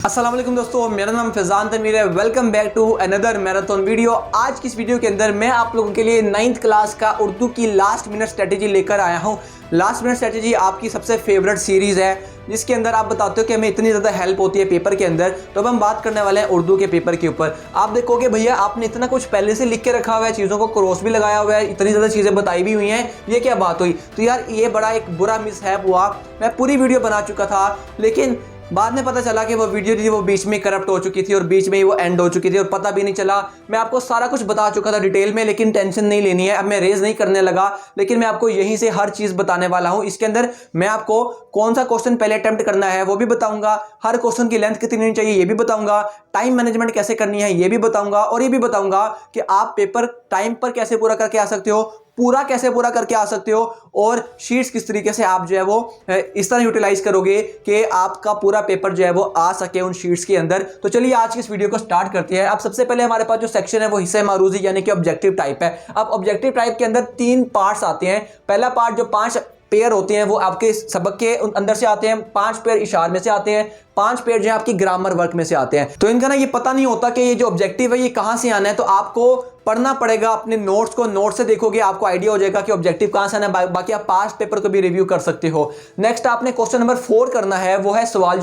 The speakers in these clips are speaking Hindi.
अस्सलाम वालेकुम दोस्तों, मेरा नाम फैजान तनवीर है। Welcome back to another marathon video. आज की इस वीडियो के अंदर मैं आप लोगों के लिए 9th क्लास का उर्दू की लास्ट मिनट स्ट्रेटेजी लेकर आया हूं। लास्ट मिनट स्ट्रेटेजी आपकी सबसे फेवरेट सीरीज है जिसके अंदर आप बताते हो कि हमें इतनी ज़्यादा हेल्प होती है पेपर के अंदर। तो अब हम बात करने वाले हैं उर्दू के पेपर के ऊपर। आप देखोगे भैया आपने इतना कुछ पहले से लिख के रखा हुआ है, चीज़ों को क्रॉस भी लगाया हुआ है, इतनी ज़्यादा चीज़ें बताई भी हुई हैं, ये क्या बात हुई। तो यार ये बड़ा एक बुरा मिसहैप हुआ। मैं पूरी वीडियो बना चुका था लेकिन बाद में पता चला कि वो वीडियो थी वो बीच में करप्ट हो चुकी थी और बीच में ही वो एंड हो चुकी थी और पता भी नहीं चला। मैं आपको सारा कुछ बता चुका था डिटेल में, लेकिन टेंशन नहीं लेनी है। अब मैं रेज नहीं करने लगा, लेकिन मैं आपको यहीं से हर चीज बताने वाला हूं। इसके अंदर मैं आपको कौन सा क्वेश्चन पहले अटेम्प्ट करना है वो भी बताऊंगा, हर क्वेश्चन की लेंथ कितनी होनी चाहिए ये भी बताऊंगा, टाइम मैनेजमेंट कैसे करनी है ये भी बताऊंगा, और ये भी बताऊंगा कि आप पेपर टाइम पर कैसे पूरा करके आ सकते हो, पूरा कैसे पूरा करके आ सकते हो, और शीट्स किस तरीके से आप जो है वो इस तरह यूटिलाइज करोगे कि आपका पूरा पेपर जो है वो आ सके उन शीट्स के अंदर। तो चलिए आज की इस वीडियो को स्टार्ट करते हैं। अब सबसे पहले हमारे पास जो सेक्शन है वो हिस्सा मारूजी यानी कि ऑब्जेक्टिव टाइप है। अब ऑब्जेक्टिव टाइप के अंदर 3 पार्ट्स आते हैं। पहला पार्ट जो 5 पेयर होते हैं वो आपके सबक के अंदर से आते हैं, 5 पेयर इशार में से आते हैं, 5 पेयर जो है आपकी ग्रामर वर्क में से आते हैं। तो इनका ना ये पता नहीं होता कि ये जो ऑब्जेक्टिव है ये कहां से आना है, तो आपको पढ़ना पड़ेगा अपने नोट्स को। नोट से देखोगे आपको आइडिया हो जाएगा कि ऑब्जेक्टिव कहां से आना है। बाकी आप पास्ट पेपर को भी रिव्यू कर सकते हो। नेक्स्ट आपने क्वेश्चन नंबर 4 करना है, वो है सवाल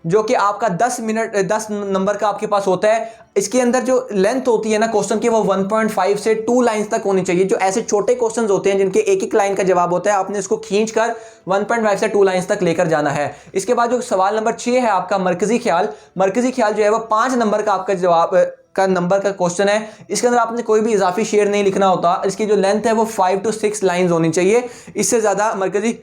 जो कि आपका 10 नंबर का आपके पास होता है। इसके अंदर जो लेंथ होती है ना क्वेश्चन की वो 1.5 से 2 लाइंस तक होनी चाहिए। जो ऐसे छोटे क्वेश्चंस होते हैं जिनके एक एक लाइन का जवाब होता है, आपने इसको खींचकर 1.5 से 2 लाइंस तक लेकर जाना है। इसके बाद जो सवाल नंबर 6 है आपका मरकजी ख्याल जो है वो 5 नंबर का आपका जवाब का नंबर का क्वेश्चन है। इसके अंदर आपने कोई भी इजाफी शेर नहीं लिखना होता। इसकी जो लेंथ है वो 5 to 6 लाइंस होनी चाहिए, इससे ज्यादा मरकजी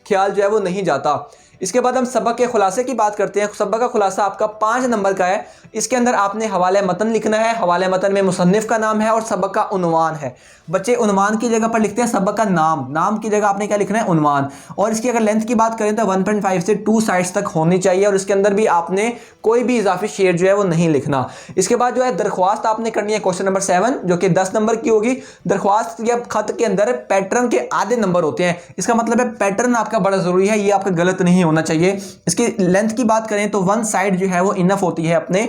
ख्याल जो है वो नहीं जाता। इसके बाद हम सबक के खुलासे की बात करते हैं। सबक का खुलासा आपका 5 नंबर का है। इसके अंदर आपने हवाले मतन लिखना है। हवाले मतन में मुसन्निफ का नाम है और सबक का उन्वान है। बच्चे उन्वान की जगह पर लिखते हैं सबक का नाम, नाम की जगह आपने क्या लिखना है, उन्वान। और इसकी अगर लेंथ की बात करें तो 1.5 से 2 साइड्स तक होनी चाहिए, और इसके अंदर भी आपने कोई भी इजाफी शेर जो है वो नहीं लिखना। इसके बाद जो है दरख्वास्त आपने करनी है क्वेश्चन नंबर 7 जो कि 10 नंबर की होगी। दरख्वास्त या खत के अंदर पैटर्न के आधे नंबर होते हैं। इसका मतलब है पैटर्न आपका बड़ा जरूरी है, ये आपका गलत नहीं होना चाहिए। इसकी लेंथ की बात करें तो 1 साइड जो है वो इनफ होती है अपने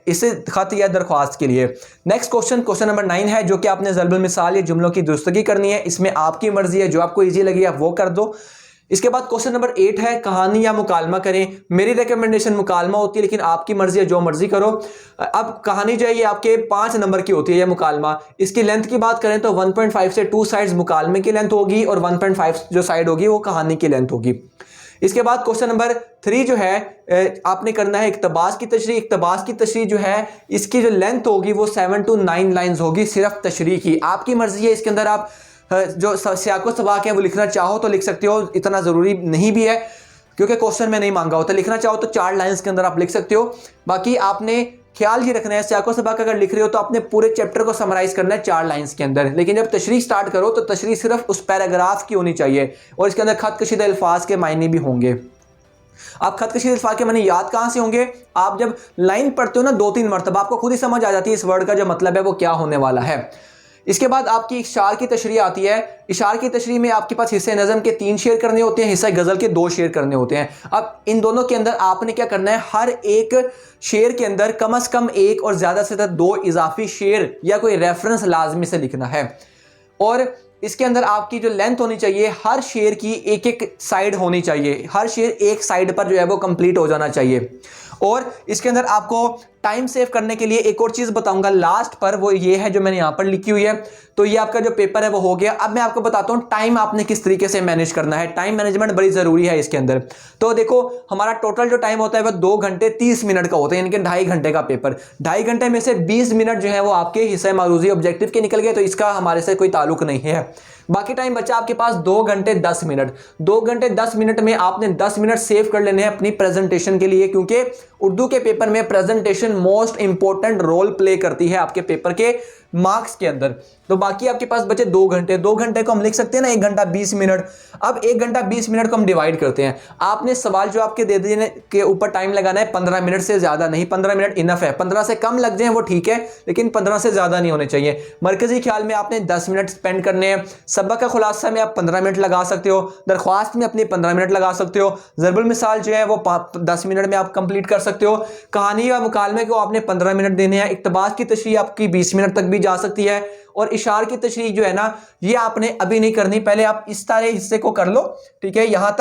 इसे खत या दरख्वास्त के लिए। नेक्स्ट क्वेश्चन नंबर 9 है जो कि आपने ज़ल्बुल मिसाल या जुमलों की दुरुस्तगी करनी है। इसमें आपकी मर्जी है, जो आपको इजी लगे आप वो कर दो। इसके बाद क्वेश्चन नंबर 8 है कहानी या मुकालमा करें। मेरी रिकमेंडेशन मुकालमा होती है, लेकिन आपकी मर्जी है, जो मर्जी करो। अब कहानी जो है ये आपके 5 नंबर की होती है, या मुकालमा। इसकी लेंथ की बात करें तो 1.5 से 2 साइड्स मुकालमे की लेंथ होगी और 1.5 जो साइड होगी वो कहानी की लेंथ होगी। इसके बाद क्वेश्चन नंबर 3 जो है आपने करना है इक्तबास की तशरीह। इक्तबास की तशरीह जो है इसकी जो लेंथ होगी वो 7 to 9 लाइंस होगी, सिर्फ तशरीह की। आपकी मर्जी है, इसके अंदर आप जो सियाको सबाक है वो लिखना चाहो तो लिख सकते हो, इतना ज़रूरी नहीं भी है क्योंकि क्वेश्चन में नहीं मांगा होता। लिखना चाहो तो 4 लाइंस के अंदर आप लिख सकते हो। बाकी आपने ख्याल ही रखना है सियाको सबाक अगर लिख रहे हो तो आपने पूरे चैप्टर को समराइज करना है 4 लाइंस के अंदर। लेकिन जब तशरीह स्टार्ट करो तो तशरीह सिर्फ उस पैराग्राफ की होनी चाहिए, और इसके अंदर खत कशीदा अल्फाज के मायने भी होंगे। आप खत कशीदा अल्फाज के मायने याद कहां से होंगे, आप जब लाइन पढ़ते हो ना 2-3 मरतबा आपको खुद ही समझ आ जाती है इस वर्ड का जो मतलब है वो क्या होने वाला है। इसके बाद आपकी इशार की तशरीह आती है। इशार की तशरीह में आपके पास हिस्से नज़म के 3 शेर करने होते हैं, हिस्सा गज़ल के 2 शेर करने होते हैं। अब इन दोनों के अंदर आपने क्या करना है, हर एक शेर के अंदर कम से कम 1 और ज़्यादा से ज़्यादा 2 इजाफी शेर या कोई रेफरेंस लाजमी से लिखना है। और इसके अंदर आपकी जो लेंथ होनी चाहिए हर शेर की एक साइड होनी चाहिए, हर शेर एक साइड पर जो है वो कंप्लीट हो जाना चाहिए। और इसके अंदर आपको टाइम सेव करने के लिए एक और चीज़ बताऊंगा लास्ट पर, वो ये है जो मैंने यहाँ पर लिखी हुई है। तो ये आपका जो पेपर है वो हो गया। अब मैं आपको बताता हूँ टाइम आपने किस तरीके से मैनेज करना है। टाइम मैनेजमेंट बड़ी ज़रूरी है इसके अंदर। तो देखो हमारा टोटल जो टाइम होता है वो 2 घंटे 30 मिनट का होता है, यानी कि 2.5 घंटे का पेपर। 2.5 घंटे में से 20 मिनट जो है वो आपके हिस्से मारूजी ऑब्जेक्टिव के निकल गए, तो इसका हमारे से कोई ताल्लुक नहीं है। बाकी टाइम बचा आपके पास 2 घंटे 10 मिनट। 2 घंटे 10 मिनट में आपने 10 मिनट सेव कर लेने हैं अपनी प्रेजेंटेशन के लिए, क्योंकि उर्दू के पेपर में presentation most important role play करती है आपके पेपर के मार्क्स के अंदर। तो बाकी आपके पास बचे 2 घंटे, 2 घंटे को हम लिख सकते हैं ना 1 घंटा 20 मिनट। अब 1 घंटा 20 मिनट को हम डिवाइड करते हैं। आपने सवाल जो आपके दे देने के ऊपर टाइम लगाना है 15 मिनट से ज्यादा नहीं, 15 मिनट इनफ है। 15 से कम लग जाए वो ठीक है, लेकिन 15 से ज्यादा नहीं होने चाहिए। मरकजी ख्याल में आपने 10 मिनट स्पेंड करने हैं, सबक का खुलासा में आप 15 मिनट लगा सकते हो, दरख्वास्त में अपनी 15 मिनट लगा सकते हो, ज़रबुल मिसाल जो है वो 10 मिनट में आप कंप्लीट कर सकते हो, कहानी या मुकालमे को आपने 15 मिनट देने हैं, इक्तबास की तशरीह आपकी 20 मिनट तक भी जा सकती है, और इशार की तशरीह जो है ना ये आपने अभी नहीं करनी, पहले आप इस सारे हिस्से को कर लो, ठीक है। यहां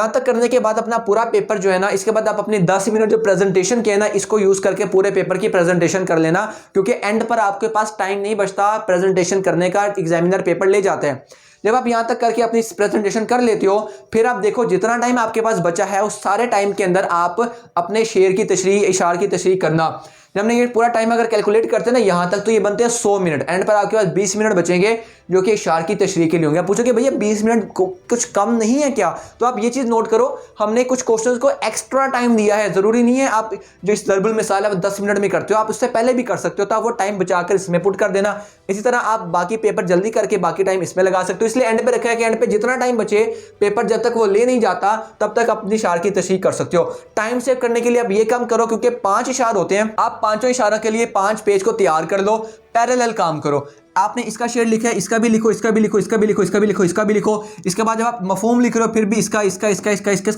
तक करने के बाद अपना पूरा पेपर जो है ना, इसके बाद आप अपने 10 मिनट जो प्रेजेंटेशन के है ना इसको यूज करके पूरे पेपर की प्रेजेंटेशन कर लेना, क्योंकि एंड पर आपके पास टाइम नहीं बचता प्रेजेंटेशन करने का, एग्जामिनर पेपर ले जाते हैं। जब आप यहां तक करके अपनी प्रेजेंटेशन कर लेते हो, फिर आप देखो जितना टाइम आपके पास बचा है उस सारे टाइम के अंदर आप अपने शेर की तशरीह, इशार की तशरीह करना। जब हमने ये पूरा टाइम अगर कैलकुलेट करते हैं ना यहां तक, तो ये बनते हैं 100 मिनट। एंड पर आपके पास 20 मिनट बचेंगे जो कि इशार की तशरीह के लिए होंगे। आप पूछोगे भैया 20 मिनट कुछ कम नहीं है क्या? तो आप ये चीज नोट करो, हमने कुछ क्वेश्चंस को एक्स्ट्रा टाइम दिया है। जरूरी नहीं है आप जो इस ज़रबुल मिसाल है 10 मिनट में करते हो, आप उससे पहले भी कर सकते हो, तो आप वो टाइम बचाकर इसमें पुट कर देना। इसी तरह आप बाकी पेपर जल्दी करके बाकी टाइम इसमें लगा सकते हो। इसलिए एंड पे रखा है कि एंड पे जितना टाइम बचे, पेपर जब तक वो ले नहीं जाता तब तक अपनी इशार की तशरीह कर सकते हो। टाइम सेव करने के लिए आप ये काम करो, क्योंकि 5 इशार होते हैं, आप 5 इशारों के लिए 5 पेज को तैयार कर लो, पैरेलल काम करो। आपने इसका शेर लिखा है, इसका भी लिखो, इसका भी लिखो, इसका भी लिखो, इसका भी लिखो, इसका भी लिखो। इसके बाद जब आप मफहूम लिख रहे हो फिर भी इसका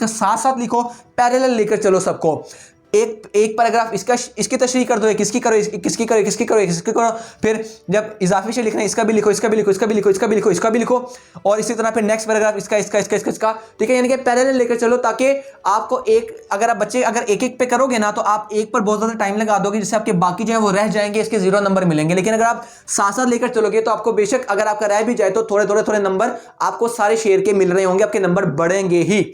साथ साथ लिखो, पैरेलल लेकर चलो सबको। एक पैराग्राफ इसकी तशरीह कर दो, किसकी करो, किसकी करो, किसकी करो, किसकी करो। फिर जब इजाफी शेर लिखना है इसका भी लिखो, इसका भी लिखो, इसका भी लिखो, इसका भी लिखो, इसका भी लिखो, और इसी तरह फिर नेक्स्ट पैराग्राफ इसका, ठीक है। यानी कि पैरेलल लेकर चलो, ताकि आपको अगर आप बच्चे अगर एक पे करोगे ना तो आप एक पर बहुत ज्यादा टाइम लगा दोगे, जिससे आपके बाकी जो है वो रह जाएंगे, इसके 0 नंबर मिलेंगे। लेकिन अगर आप साथ साथ लेकर चलोगे तो आपको बेशक अगर आपका रह भी जाए तो थोड़े नंबर आपको सारे शेर के मिल रहे होंगे, आपके नंबर बढ़ेंगे ही।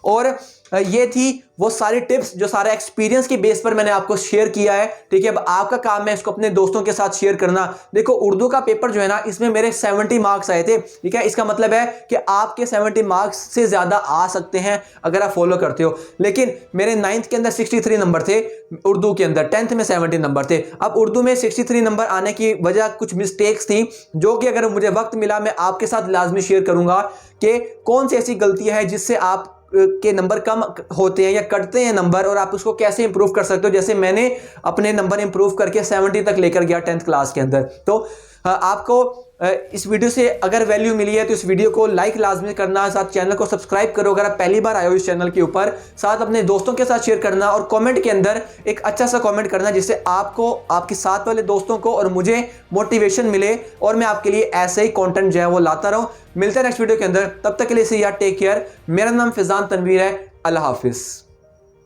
और ये थी वो सारी टिप्स जो सारे एक्सपीरियंस की बेस पर मैंने आपको शेयर किया है, ठीक है। अब आपका काम है इसको अपने दोस्तों के साथ शेयर करना। देखो उर्दू का पेपर जो है ना इसमें मेरे 70 मार्क्स आए थे, ठीक है। इसका मतलब है कि आपके 70 मार्क्स से ज्यादा आ सकते हैं अगर आप फॉलो करते हो। लेकिन मेरे 9th के अंदर 63 नंबर थे, उर्दू के अंदर 10th में 70 नंबर थे। अब उर्दू में 63 नंबर आने की वजह कुछ मिस्टेक्स थी, जो कि अगर मुझे वक्त मिला मैं आपके साथ लाजमी शेयर करूंगा कि कौन सी ऐसी गलतियां हैं जिससे आप के नंबर कम होते हैं या कटते हैं नंबर, और आप उसको कैसे इंप्रूव कर सकते हो। जैसे मैंने अपने नंबर इंप्रूव करके 70 तक लेकर गया 10th क्लास के अंदर। तो आपको इस वीडियो से अगर वैल्यू मिली है तो इस वीडियो को लाइक लाजमी करना, साथ चैनल को सब्सक्राइब करो अगर आप पहली बार आए हो इस चैनल के ऊपर, साथ अपने दोस्तों के साथ शेयर करना, और कमेंट के अंदर एक अच्छा सा कमेंट करना जिससे आपको, आपके साथ वाले दोस्तों को और मुझे मोटिवेशन मिले, और मैं आपके लिए ऐसे ही कंटेंट जो है वो लाता रहूं। मिलते हैं नेक्स्ट वीडियो के अंदर, तब तक के लिए से यार टेक केयर। मेरा नाम फैजान तनवीर है, अल्लाह हाफिज।